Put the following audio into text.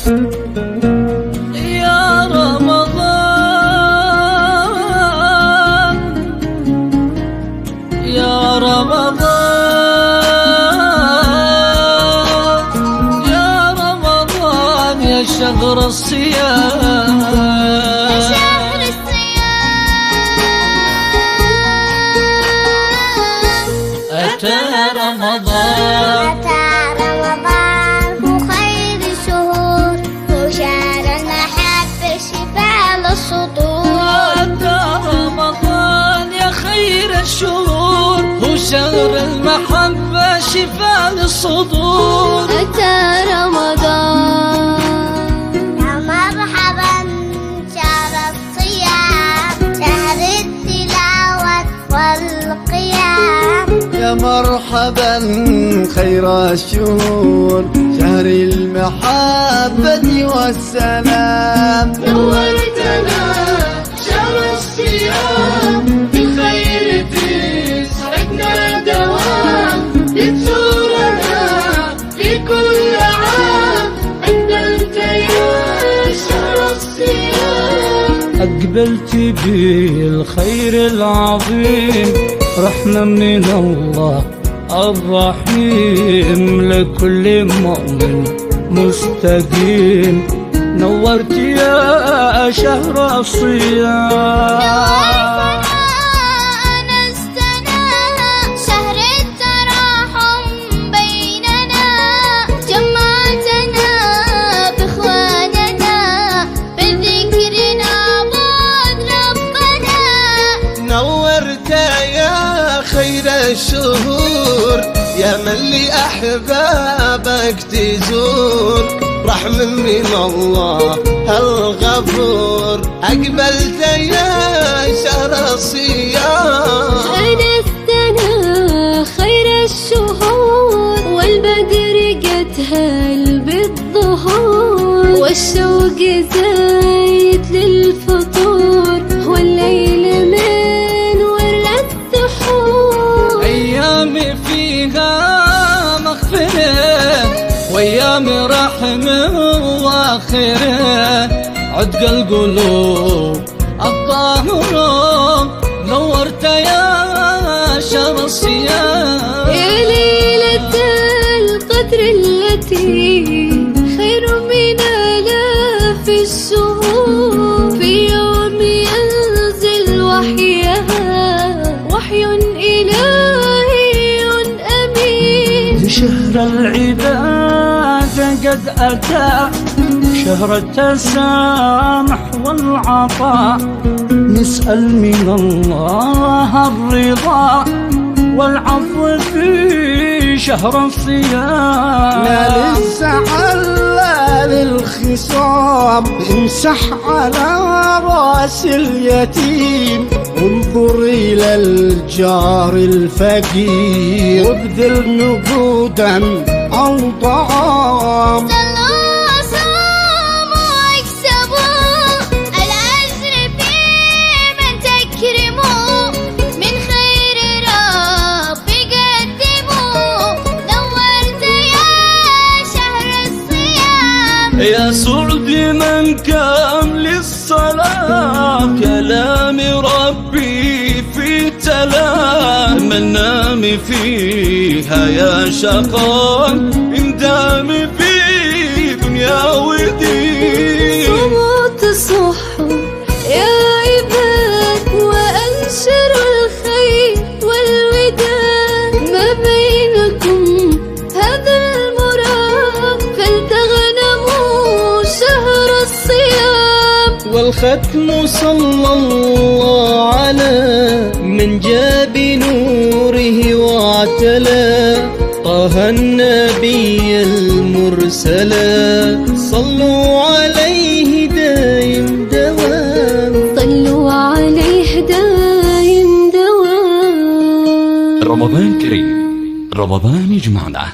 يا رمضان يا رمضان يا رمضان يا شهر الصيام أتى رمضان هو خير الشهور هو شهر المحبة شفاء للصدور. أتى رمضان يا خير الشهور هو شهر المحبة شفاء للصدور. أتى رمضان يا مرحبا شهر الصيام شهر التلاوة والقيام. يا مرحبا خير الشهور شهر المحبة والسلام. نورتنا شهر الصيام بخير تسعدنا دوام لتزورنا في كل عام أنت يا شهر الصيام. أقبلت بالخير العظيم رحمة من الله الرحيم لكل مؤمن مستقيم. نورت يا شهر الصيام. أنستنا شهر التراحم بيننا جمعتنا بإخواننا بالذكر نعبد ربنا. نورت يا خير الشهور يا من لأحبابك تزور رحمة من الله الغفور. أقبلت يا شهر الصيام. أنستنا خير الشهور والبدر قد هل بالظهور والشوق زايد للفطور والليل من ورا السحور. أيامي فيها مغفرة وأيام رحمة وآخرة عتق القلوب الطاهرة. نورت يا شهر الصيام. يا ليلة القدر التي خير من آلاف الشهور في يوم ينزل وحيها وحي إلهي أمين. شهر العبادة قد أتى شهر التسامح والعطاء. نسأل من الله الرضا والعفو في شهر الصيام. لا للزعل للخصام امسح على راس اليتيم انظر إلى الجار الفقير وابذل نقودا أو طعام. صلوا صاموا واكسبوا الأجر في من تكرموا من خير ربي قدموا. نورت يا شهر الصيام. يا سعد من كام للصلاة كلام ربي في تلا. من نام فيها يا شقاء اندام في دنيا ودين. صوت الصحو يا عباد وأنشروا الخير والوداد ما بينكم هذا المراد فلتغنموا شهر الصيام. والختم صلى الله على من جاب نوره واعتلى طه النبي المرسلا. صلوا عليه دايم دوام. صلوا عليه دايم دوام. رمضان كريم، رمضان يجمعنا.